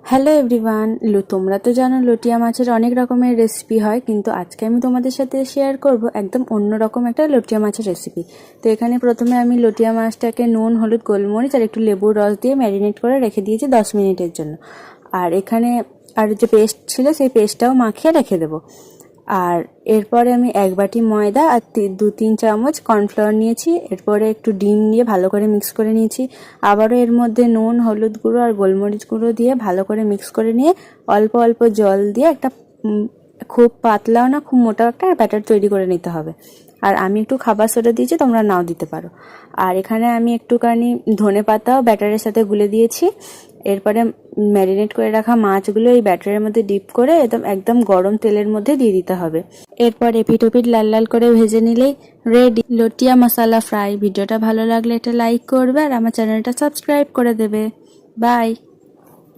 Hello everyone, তোমরা তো জানো লটিয়া মাছের অনেক রকমের রেসিপি হয়, কিন্তু আজকে আমি তোমাদের সাথে শেয়ার করব একদম অন্য রকম একটা লটিয়া মাছের রেসিপি। তো এখানে প্রথমে আমি লটিয়া মাছটাকে নুন, হলুদ, গোলমরিচ আর একটু লেবুর রস দিয়ে ম্যারিনেট করে রেখে দিয়েছি 10 মিনিটের জন্য। আর এখানে আর যে পেস্ট ছিল সেই পেস্টটাও মাখিয়ে রেখে দেবো। আর এরপরে আমি 1 বাটি ময়দা আর 2-3 চামচ কর্নফ্লাওয়ার নিয়েছি। এরপরে একটু ডিম দিয়ে ভালো করে মিক্স করে নিয়েছি। আবারও এর মধ্যে নুন, হলুদ গুঁড়ো আর গোলমরিচ গুঁড়ো দিয়ে ভালো করে মিক্স করে নিয়ে অল্প অল্প জল দিয়ে একটা খুব পাতলাও না খুব মোটাও একটা ব্যাটার তৈরি করে নিতে হবে। আর আমি একটু খাবার সোডা দিয়েছি, তোমরা নাও দিতে পারো। আর এখানে আমি একটুখানি ধনেপাতাও ব্যাটারের সাথে গুলে দিয়েছি। এরপরে ম্যারিনেট করে রাখা মাছগুলো এই ব্যাটারের মধ্যে ডিপ করে একদম গরম তেলের মধ্যে দিয়ে দিতে হবে। এরপর এপিট ওপিট লাল লাল করে ভেজে নিলেই রেডি লটিয়া মশলা ফ্রাই। ভিডিওটা ভালো লাগলে একটা লাইক করবে আর আমার চ্যানেলটা সাবস্ক্রাইব করে দেবে। বাই।